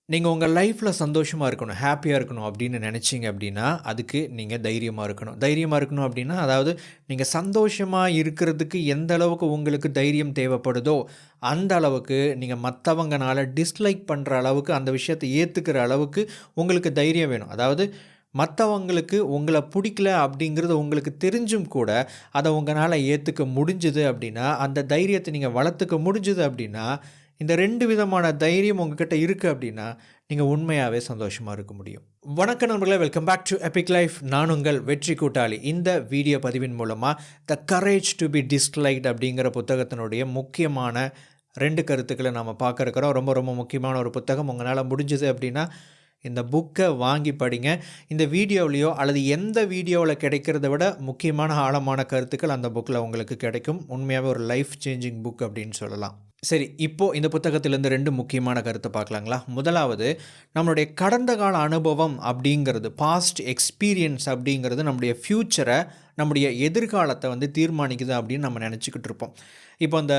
நீங்கள் உங்கள் லைஃப்பில் சந்தோஷமாக இருக்கணும், ஹாப்பியாக இருக்கணும் அப்படின்னு நினச்சிங்க அப்படின்னா, அதுக்கு நீங்கள் தைரியமாக இருக்கணும். தைரியமாக இருக்கணும் அப்படின்னா, அதாவது நீங்கள் சந்தோஷமாக இருக்கிறதுக்கு எந்த அளவுக்கு உங்களுக்கு தைரியம் தேவைப்படுதோ, அந்த அளவுக்கு நீங்கள் மற்றவங்கனால டிஸ்லைக் பண்ணுற அளவுக்கு, அந்த விஷயத்தை ஏற்றுக்கிற அளவுக்கு உங்களுக்கு தைரியம் வேணும். அதாவது மற்றவங்களுக்கு உங்களை பிடிக்கல அப்படிங்கிறது உங்களுக்கு தெரிஞ்சும் கூட, அதை உங்களால் ஏற்றுக்க முடிஞ்சுது அப்படின்னா, அந்த தைரியத்தை நீங்கள் வளர்த்துக்க முடிஞ்சுது அப்படின்னா, இந்த 2 விதமான தைரியம் உங்ககிட்ட இருக்குது அப்படின்னா, நீங்கள் உண்மையாகவே சந்தோஷமாக இருக்க முடியும். வணக்கம் நண்பர்களே, welcome back to Epic Life. நான் உங்கள் வெற்றி கூட்டாளி. இந்த வீடியோ பதிவின் மூலமாக the courage to be disliked அப்படிங்கிற புத்தகத்தினுடைய முக்கியமான 2 கருத்துக்களை நாம் பார்க்க இருக்கிறோம். ரொம்ப ரொம்ப முக்கியமான ஒரு புத்தகம். உங்களால் முடிஞ்சது அப்படின்னா இந்த புக்கை வாங்கி படிங்க. இந்த வீடியோவிலையோ அல்லது எந்த வீடியோவில் கிடைக்கிறத விட முக்கியமான ஆழமான கருத்துக்கள் அந்த புக்கில் உங்களுக்கு கிடைக்கும். உண்மையாகவே ஒரு லைஃப் சேஞ்சிங் புக் அப்படின்னு சொல்லலாம். சரி, இப்போது இந்த புத்தகத்திலேருந்து 2 முக்கியமான கருத்தை பார்க்கலாங்களா? முதலாவது, நம்மளுடைய கடந்த கால அனுபவம் அப்படிங்கிறது, பாஸ்ட் எக்ஸ்பீரியன்ஸ் அப்படிங்கிறது நம்முடைய ஃப்யூச்சரை, நம்முடைய எதிர்காலத்தை தீர்மானிக்குது அப்படின்னு நம்ம நினச்சிக்கிட்டு இருப்போம். இப்போ அந்த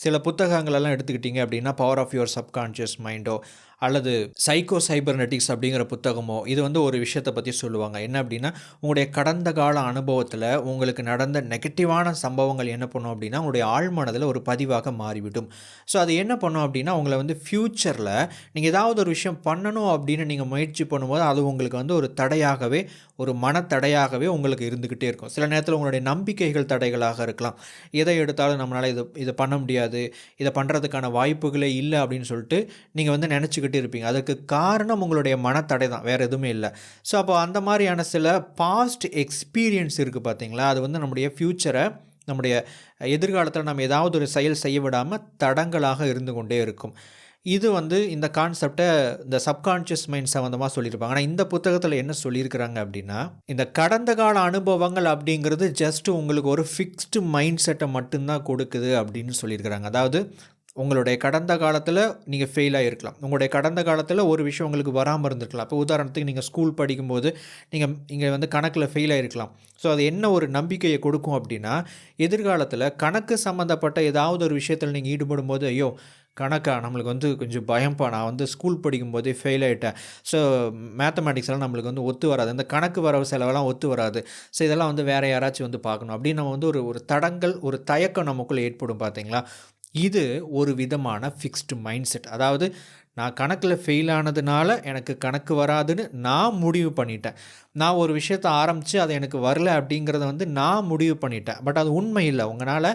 சில புத்தகங்களெல்லாம் எடுத்துக்கிட்டிங்க அப்படின்னா, பவர் ஆஃப் யுவர் சப்கான்ஷியஸ் மைண்டோ அல்லது சைக்கோ சைபர்நெட்டிக்ஸ் அப்படிங்கிற புத்தகமோ, இது ஒரு விஷயத்தை பற்றி சொல்லுவாங்க. என்ன அப்படின்னா, உங்களுடைய கடந்த கால அனுபவத்தில் உங்களுக்கு நடந்த நெகட்டிவான சம்பவங்கள் என்ன பண்ணும் அப்படின்னா, உங்களுடைய ஆழ்மனதில் ஒரு பதிவாக மாறிவிடும். ஸோ அது என்ன பண்ணும் அப்படின்னா, உங்களை ஃப்யூச்சரில் நீங்கள் ஏதாவது ஒரு விஷயம் பண்ணணும் அப்படின்னு நீங்கள் முயற்சி பண்ணும்போது, அது உங்களுக்கு ஒரு தடையாகவே, ஒரு மனத்தடையாகவே உங்களுக்கு இருந்துக்கிட்டே இருக்கும். சில நேரத்தில் உங்களுடைய நம்பிக்கைகள் தடைகளாக இருக்கலாம். எதை எடுத்தாலும் நம்மளால் இதை பண்ண முடியாது, இதை பண்ணுறதுக்கான வாய்ப்புகளே இல்லை அப்படின்னு சொல்லிட்டு நீங்கள் நினச்சிக்கிட்டே இருப்பீங்க. அதுக்கு காரணம் உங்களுடைய மனத்தடை தான், வேறு எதுவுமே இல்லை. ஸோ அப்போ அந்த மாதிரியான சில பாஸ்ட் எக்ஸ்பீரியன்ஸ் இருக்குது பார்த்தீங்களா, அது நம்முடைய ஃப்யூச்சரை, நம்முடைய எதிர்காலத்தில் நம்ம ஏதாவது ஒரு செயல் செய்ய விடாமல் தடங்களாக இருந்து கொண்டே இருக்கும். இது இந்த கான்செப்டை இந்த சப்கான்ஷியஸ் மைண்ட் சம்மந்தமாக சொல்லியிருப்பாங்க. ஆனால் இந்த புத்தகத்தில் என்ன சொல்லியிருக்கிறாங்க அப்படின்னா, இந்த கடந்த கால அனுபவங்கள் அப்படிங்கிறது ஜஸ்ட் உங்களுக்கு ஒரு ஃபிக்ஸ்டு மைண்ட் செட்டை மட்டும்தான் கொடுக்குது அப்படின்னு சொல்லியிருக்கிறாங்க. அதாவது உங்களுடைய கடந்த காலத்தில் நீங்கள் ஃபெயில் ஆகிருக்கலாம், உங்களுடைய கடந்த காலத்தில் ஒரு விஷயம் உங்களுக்கு வராமல் இருந்திருக்கலாம். இப்போ உதாரணத்துக்கு நீங்கள் ஸ்கூல் படிக்கும்போது இங்கே கணக்கில் ஃபெயில் ஆகிருக்கலாம். ஸோ அது என்ன ஒரு நம்பிக்கையை கொடுக்கும் அப்படின்னா, எதிர்காலத்தில் கணக்கு சம்மந்தப்பட்ட ஏதாவது ஒரு விஷயத்தில் நீங்கள் ஈடுபடும் போது, ஐயோ கணக்கா நம்மளுக்கு கொஞ்சம் பயம்ப்பா, நான் ஸ்கூல் படிக்கும்போதே ஃபெயில் ஆகிட்டேன், ஸோ மேத்தமேட்டிக்ஸ்லாம் நம்மளுக்கு ஒத்து வராது, இந்த கணக்கு வரவு செலவெல்லாம் ஒத்து வராது, ஸோ இதெல்லாம் வேறு யாராச்சும் பார்க்கணும் அப்படின்னு நம்ம ஒரு தடங்கள், ஒரு தயக்கம் நமக்குள்ளே ஏற்படும் பார்த்தீங்களா. இது ஒரு விதமான ஃபிக்ஸ்டு மைண்ட் செட். அதாவது நான் கணக்கில் ஃபெயில் ஆனதுனால எனக்கு கணக்கு வராதுன்னு நான் முடிவு பண்ணிட்டேன். நான் ஒரு விஷயத்தை ஆரம்பித்து அது எனக்கு வரல அப்படிங்கிறத நான் முடிவு பண்ணிட்டேன். பட் அது உண்மை இல்லை, உங்களால்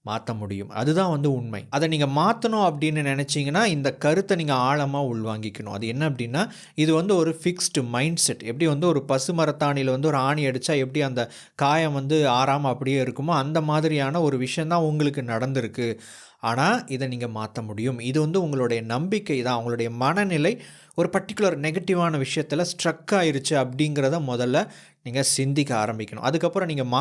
மாற்ற முடியும். அதுதான் உண்மை. அதை நீங்கள் மாற்றணும் அப்படின்னு நினச்சிங்கன்னா, இந்த கருத்தை நீங்கள் ஆழமாக உள்வாங்கிக்கணும். அது என்ன அப்படின்னா, இது ஒரு ஃபிக்ஸ்டு மைண்ட் செட். எப்படி ஒரு பசு மரத்தாணியில் ஒரு ஆணி அடித்தா எப்படி அந்த காயம் ஆறாமல் அப்படியே இருக்குமோ, அந்த மாதிரியான ஒரு விஷயந்தான் உங்களுக்கு நடந்திருக்கு. ஆனால் இதை நீங்கள் மாற்ற முடியும். இது உங்களுடைய நம்பிக்கை தான். உங்களுடைய மனநிலை ஒரு பர்டிகுலர் நெகட்டிவான விஷயத்தில் ஸ்ட்ரக் ஆயிருச்சு அப்படிங்கிறத முதல்ல நீங்கள் சிந்திக்க ஆரம்பிக்கணும். அதுக்கப்புறம் நீங்கள்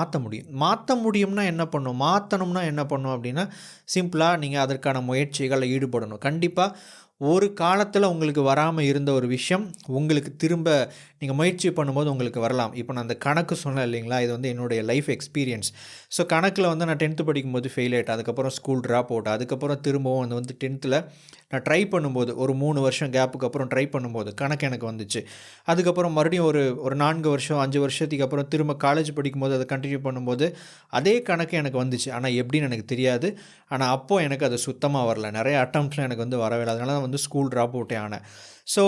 மாற்ற முடியும்னா என்ன பண்ணும், மாற்றணும்னா என்ன பண்ணும் அப்படின்னா, சிம்பிளாக நீங்கள் அதற்கான முயற்சிகளில் ஈடுபடணும். கண்டிப்பாக ஒரு காலத்தில் உங்களுக்கு வராமல் இருந்த ஒரு விஷயம் உங்களுக்கு திரும்ப நீங்கள் முயற்சி பண்ணும்போது உங்களுக்கு வரலாம். இப்போ நான் அந்த கணக்கு சொன்னேன் இல்லைங்களா, இது என்னுடைய லைஃப் எக்ஸ்பீரியன்ஸ். ஸோ கணக்கில் நான் 10th படிக்கும்போது ஃபெயில் ஆகிட்டேன். அதுக்கப்புறம் ஸ்கூல் ட்ராப் அவுட். அதுக்கப்புறம் திரும்பவும் 10th நான் ட்ரை பண்ணும்போது, ஒரு 3 வருஷம் கேப்புக்கு அப்புறம் ட்ரை பண்ணும்போது கணக்கு எனக்கு வந்துச்சு. அதுக்கப்புறம் மறுபடியும் ஒரு 4 வருஷம் 5 வருஷத்துக்கு அப்புறம் திரும்ப காலேஜ் படிக்கும்போது அதை கண்டினியூ பண்ணும்போது அதே கணக்கு எனக்கு வந்துச்சு. ஆனால் எப்படின்னு எனக்கு தெரியாது. ஆனால் அப்போது எனக்கு அது சுத்தமாக வரல. நிறைய அட்டம்ப்ட்லாம் எனக்கு வரவே இல்லை. அதனால தான் ஸ்கூல் ட்ராப் அவுட்டே ஆனேன். ஸோ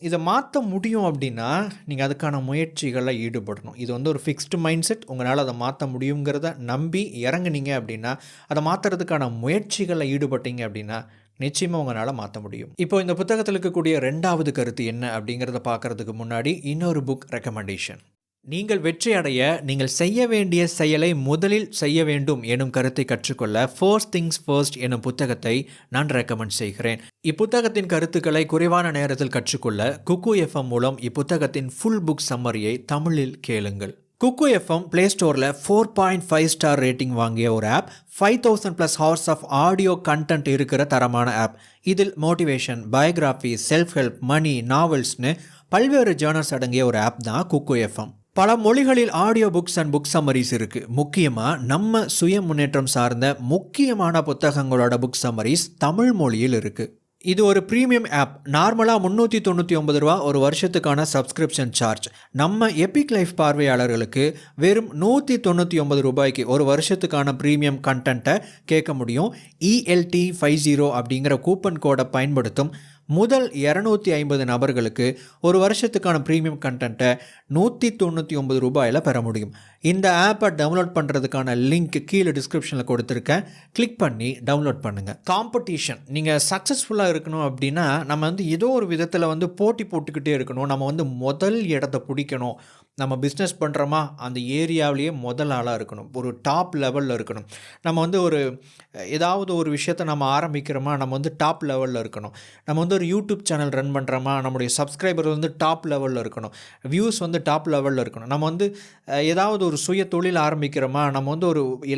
இதை மாற்ற முடியும் அப்படின்னா நீங்கள் அதுக்கான முயற்சிகளில் ஈடுபடணும். இது ஒரு ஃபிக்ஸ்டு மைண்ட் செட். உங்களால் அதை மாற்ற முடியுங்கிறத நம்பி இறங்குனீங்க அப்படின்னா, அதை மாற்றுறதுக்கான முயற்சிகளில் ஈடுபட்டீங்க அப்படின்னா நிச்சயமாக உங்களால் மாற்ற முடியும். இப்போ இந்த புத்தகத்தில் இருக்கக்கூடிய 2வது கருத்து என்ன அப்படிங்கிறத பார்க்குறதுக்கு முன்னாடி இன்னொரு புக் ரெக்கமெண்டேஷன். நீங்கள் வெற்றி அடைய நீங்கள் செய்ய வேண்டிய செயலை முதலில் செய்ய வேண்டும் எனும் கருத்தை கற்றுக்கொள்ள ஃபர்ஸ்ட் திங்ஸ் ஃபர்ஸ்ட் எனும் புத்தகத்தை நான் ரெக்கமெண்ட் செய்கிறேன். இப்புத்தகத்தின் கருத்துக்களை குறைவான நேரத்தில் கற்றுக்கொள்ள குக்கு எஃப்எம் மூலம் இப்புத்தகத்தின் ஃபுல் புக் சம்மரியை தமிழில் கேளுங்கள். குக்கு எஃப்எம் பிளே ஸ்டோரில் 4.5 ஸ்டார் ரேட்டிங் வாங்கிய ஒரு app. 5000+ hours of audio content இருக்கிற தரமான ஆப். இதில் motivation, biography, self help, money, நாவல்ஸ்னு பல்வேறு ஜேர்னல்ஸ் அடங்கிய ஒரு ஆப் தான் குக்கு எஃப்எம். பல மொழிகளில் audio books and book summaries இருக்குது. முக்கியமாக நம்ம சுய முன்னேற்றம் சார்ந்த முக்கியமான புத்தகங்களோட புக் சம்மரிஸ் தமிழ் மொழியில் இருக்குது. இது ஒரு ப்ரீமியம் ஆப். நார்மலாக ரூ. 399 ஒரு வருஷத்துக்கான சப்ஸ்கிரிப்ஷன் சார்ஜ். நம்ம எபிக் லைஃப் பார்வையாளர்களுக்கு வெறும் ரூ. 199 ஒரு வருஷத்துக்கான ப்ரீமியம் கண்டென்ட்டை கேட்க முடியும். ELT50 அப்படிங்கிற கூப்பன் கோடை பயன்படுத்தும் முதல் 250 நபர்களுக்கு ஒரு வருஷத்துக்கான ப்ரீமியம் கண்டென்ட்டை ரூ. 199 பெற முடியும். இந்த ஆப்பை டவுன்லோட் பண்ணுறதுக்கான லிங்க் கீழே டிஸ்கிரிப்ஷனில் கொடுத்துருக்கேன். கிளிக் பண்ணி டவுன்லோட் பண்ணுங்கள். காம்படிஷன், நீங்கள் சக்ஸஸ்ஃபுல்லாக இருக்கணும் அப்படின்னா நம்ம வந்து ஏதோ ஒரு விதத்தில் வந்து போட்டி போட்டுக்கிட்டே இருக்கணும். நம்ம வந்து முதல் இடத்த பிடிக்கணும். நம்ம பிஸ்னஸ் பண்ணுறோமா அந்த ஏரியாவிலேயே முதல் ஆளாக இருக்கணும். ஒரு டாப் லெவலில் இருக்கணும். நம்ம வந்து ஏதாவது ஒரு விஷயத்தை நம்ம ஆரம்பிக்கிறோமா நம்ம வந்து டாப் லெவலில் இருக்கணும். நம்ம வந்து ஒரு யூடியூப் சேனல் ரன் பண்ணுறோமா நம்முடைய சப்ஸ்கிரைபர் வந்து டாப் லெவலில் இருக்கணும். வியூஸ் வந்து டாப் லெவலில் இருக்கணும். நம்ம வந்து ஏதாவது ஒரு சுய தொழில் ஆரம்பிக்கிறோமா நம்ம வந்து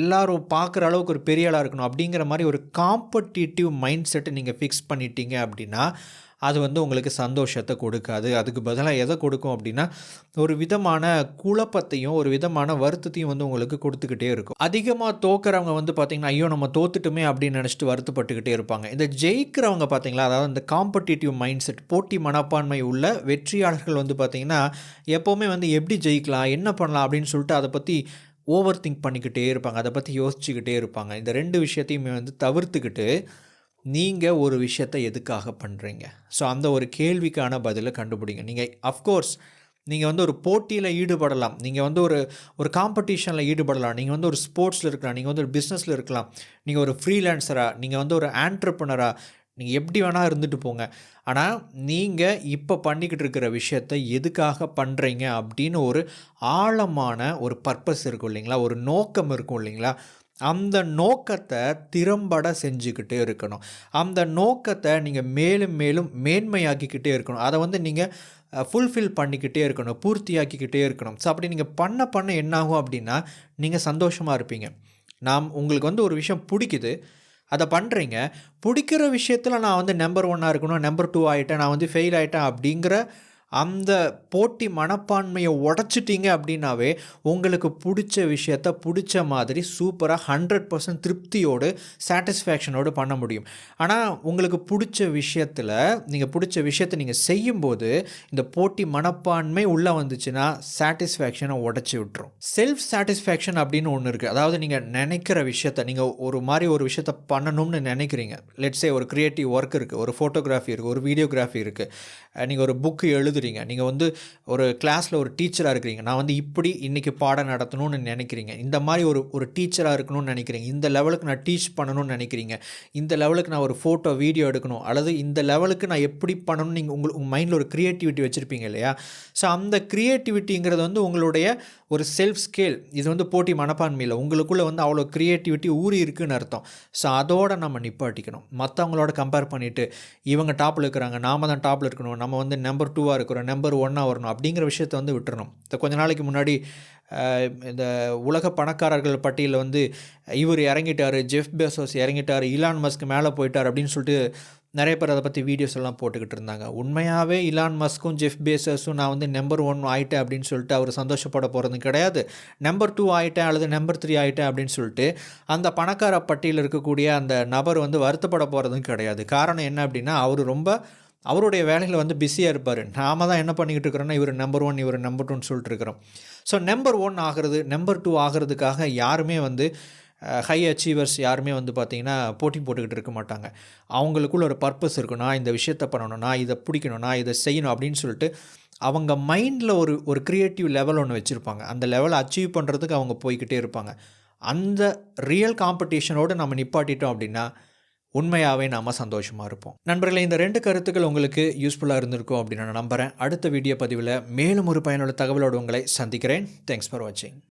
எல்லாரும் பார்க்குற அளவுக்கு ஒரு பெரிய ஆளாக இருக்கணும். அப்படிங்கிற மாதிரி ஒரு காம்படிட்டிவ் மைண்ட் செட்டை நீங்கள் ஃபிக்ஸ் பண்ணிட்டீங்க அப்படின்னா அது வந்து உங்களுக்கு சந்தோஷத்தை கொடுக்காது. அதுக்கு பதிலாக எதை கொடுக்கும் அப்படின்னா ஒரு விதமான குழப்பத்தையும் ஒரு விதமான வருத்தத்தையும் வந்து உங்களுக்கு கொடுத்துக்கிட்டே இருக்கும். அதிகமாக தோக்குறவங்க வந்து பார்த்திங்கன்னா ஐயோ நம்ம தோத்துட்டுமே அப்படின்னு நினச்சிட்டு வருத்தப்பட்டுக்கிட்டே இருப்பாங்க. இந்த ஜெயிக்கிறவங்க பார்த்திங்களா, அதாவது இந்த காம்படிட்டிவ் மைண்ட் செட் போட்டி மனப்பான்மை உள்ள வெற்றியாளர்கள் வந்து பார்த்திங்கன்னா எப்போவுமே வந்து எப்படி ஜெயிக்கலாம் என்ன பண்ணலாம் அப்படின்னு சொல்லிட்டு அதை பற்றி ஓவர் திங்க் பண்ணிக்கிட்டே இருப்பாங்க. அதை பற்றி யோசிச்சுக்கிட்டே இருப்பாங்க. இந்த 2 விஷயத்தையுமே வந்து தவிர்த்துக்கிட்டு நீங்கள் ஒரு விஷயத்தை எதுக்காக பண்ணுறீங்க, ஸோ அந்த ஒரு கேள்விக்கான பதிலை கண்டுபிடிங்க. நீங்கள் அஃப்கோர்ஸ் நீங்கள் வந்து ஒரு போட்டியில் ஈடுபடலாம். நீங்கள் வந்து ஒரு காம்படிஷனில் ஈடுபடலாம். நீங்கள் வந்து ஒரு ஸ்போர்ட்ஸில் இருக்கலாம். நீங்கள் வந்து ஒரு பிஸ்னஸில் இருக்கலாம். நீங்கள் ஒரு ஃப்ரீலான்சராக, நீங்கள் வந்து ஒரு ஆண்ட்ரப்ரனராக, நீங்கள் எப்படி வேணால் இருந்துட்டு போங்க. ஆனால் நீங்கள் இப்போ பண்ணிக்கிட்டு இருக்கிற விஷயத்தை எதுக்காக பண்ணுறீங்க அப்படின்னு ஒரு ஆழமான ஒரு பர்பஸ் இருக்கும் இல்லைங்களா, ஒரு நோக்கம் இருக்கும் இல்லைங்களா, அந்த நோக்கத்தை திறம்பட செஞ்சுக்கிட்டே இருக்கணும். அந்த நோக்கத்தை நீங்கள் மேலும் மேலும் மேன்மையாக்கிக்கிட்டே இருக்கணும். அதை வந்து நீங்கள் ஃபுல்ஃபில் பண்ணிக்கிட்டே இருக்கணும், பூர்த்தியாக்கிக்கிட்டே இருக்கணும். ஸோ அப்படி நீங்கள் பண்ண என்னாகும் அப்படின்னா நீங்கள் சந்தோஷமாக இருப்பீங்க. உங்களுக்கு வந்து ஒரு விஷயம் பிடிக்குது, அதை பண்ணுறீங்க. பிடிக்கிற விஷயத்தில் நான் வந்து நம்பர் 1 இருக்கணும், நம்பர் 2 ஆகிட்டேன், நான் வந்து ஃபெயில் ஆகிட்டேன் அப்படிங்கிற அந்த போட்டி மனப்பான்மையை உடச்சிட்டிங்க அப்படின்னாவே உங்களுக்கு பிடிச்ச விஷயத்த பிடிச்ச மாதிரி சூப்பராக 100% திருப்தியோடு சாட்டிஸ்ஃபேக்ஷனோடு பண்ண முடியும். ஆனால் உங்களுக்கு பிடிச்ச விஷயத்தை நீங்கள் செய்யும்போது இந்த போட்டி மனப்பான்மை உள்ளே வந்துச்சுன்னா சாட்டிஸ்ஃபேக்ஷனை உடச்சி விட்டுரும். செல்ஃப் சாட்டிஸ்ஃபேக்ஷன் அப்படின்னு ஒன்று இருக்குது. அதாவது நீங்கள் நினைக்கிற விஷயத்தை நீங்கள் ஒரு விஷயத்தை பண்ணணும்னு நினைக்கிறீங்க. லெட்ஸே ஒரு க்ரியேட்டிவ் ஒர்க் இருக்குது, ஒரு ஃபோட்டோகிராஃபி இருக்குது, ஒரு வீடியோகிராஃபி இருக்குது, நீங்கள் ஒரு புக்கு எழுதுறீங்க, நீங்கள் வந்து ஒரு கிளாஸில் ஒரு டீச்சராக இருக்கிறீங்க, நான் வந்து இப்படி இன்றைக்கி பாடம் நடத்தணும்னு நினைக்கிறீங்க, இந்த மாதிரி ஒரு டீச்சராக இருக்கணும்னு நினைக்கிறீங்க, இந்த லெவலுக்கு நான் டீச் பண்ணணும்னு நினைக்கிறீங்க, இந்த லெவலுக்கு நான் ஒரு ஃபோட்டோ வீடியோ எடுக்கணும், அல்லது இந்த லெவலுக்கு நான் எப்படி பண்ணணும்னு நீங்கள் உங்கள் மைண்டில் ஒரு க்ரியேட்டிவிட்டி வச்சுருப்பீங்க இல்லையா. ஸோ அந்த க்ரியேட்டிவிட்டிங்கிறது வந்து உங்களுடைய ஒரு செல்ஃப் ஸ்கேல். இது வந்து போட்டி மனப்பான்மையில் உங்களுக்குள்ளே வந்து அவ்வளோ க்ரியேட்டிவிட்டி ஊறி இருக்குதுன்னு அர்த்தம். ஸோ அதோடு நம்ம நிப்பாட்டிக்கணும். மற்றவங்களோட கம்பேர் பண்ணிவிட்டு இவங்க டாப்பில் இருக்கிறாங்க, நாம தான் டாப்பில் இருக்கணும், நம்ம வந்து நம்பர் 2 இருக்கிறோம், நம்பர் 1 வரணும் அப்படிங்கிற விஷயத்தை வந்து விட்டுறணும். கொஞ்ச நாளைக்கு முன்னாடி இந்த உலக பணக்காரர்கள் பட்டியலில் வந்து இவர் இறங்கிட்டார், ஜெஃப் பெசோஸ் இறங்கிட்டார், இலான் மஸ்க் மேலே போயிட்டார் அப்படின்னு சொல்லிட்டு நிறைய பேர் அதை பற்றி வீடியோஸ் எல்லாம் போட்டுக்கிட்டு இருந்தாங்க. உண்மையாகவே இலான் மஸ்க்கும் ஜெஃப் பெசோஸும் நான் வந்து நம்பர் 1 ஆகிட்டேன் அப்படின்னு சொல்லிட்டு அவர் சந்தோஷப்பட போகிறது கிடையாது. நம்பர் 2 ஆகிட்டேன் அல்லது நம்பர் 3 ஆகிட்டேன் அப்படின்னு சொல்லிட்டு அந்த பணக்கார பட்டியலில் இருக்கக்கூடிய அந்த நபர் வந்து வருத்தப்பட போகிறதும் கிடையாது. காரணம் என்ன அப்படின்னா அவருடைய வேலையில் வந்து பிஸியாக இருப்பார். நாம தான் என்ன பண்ணிக்கிட்டு இருக்கிறோன்னா இவர் நம்பர் 1 இவர் நம்பர் 2ன்னு சொல்லிட்டு இருக்கிறோம். ஸோ நம்பர் 1 ஆகிறது, நம்பர் 2 ஆகிறதுக்காக யாருமே வந்து ஹை அச்சீவர்ஸ் யாருமே வந்து பார்த்திங்கன்னா போட்டி போட்டுக்கிட்டு இருக்க மாட்டாங்க. அவங்களுக்குள்ள ஒரு பர்பஸ் இருக்கும். நான் இந்த விஷயத்தை பண்ணணும், நான் இதை பிடிக்கணும், நான் இதை செய்யணும் அப்படின்னு சொல்லிட்டு அவங்க மைண்டில் ஒரு க்ரியேட்டிவ் லெவல் ஒன்று வச்சுருப்பாங்க. அந்த லெவலை அச்சீவ் பண்ணுறதுக்கு அவங்க போய்கிட்டே இருப்பாங்க. அந்த ரியல் காம்படிஷனோடு நம்ம நிப்பாட்டிட்டோம் அப்படின்னா உண்மையாகவே நாம் சந்தோஷமாக இருப்போம். நண்பர்களே, இந்த 2 கருத்துக்கள் உங்களுக்கு யூஸ்ஃபுல்லாக இருந்திருக்கும் அப்படின்னு நான் நம்புகிறேன். அடுத்த வீடியோ பதிவில் மேலும் ஒரு பயனுள்ள தகவலோடு உங்களை சந்திக்கிறேன். தேங்க்ஸ் ஃபார் வாட்சிங்.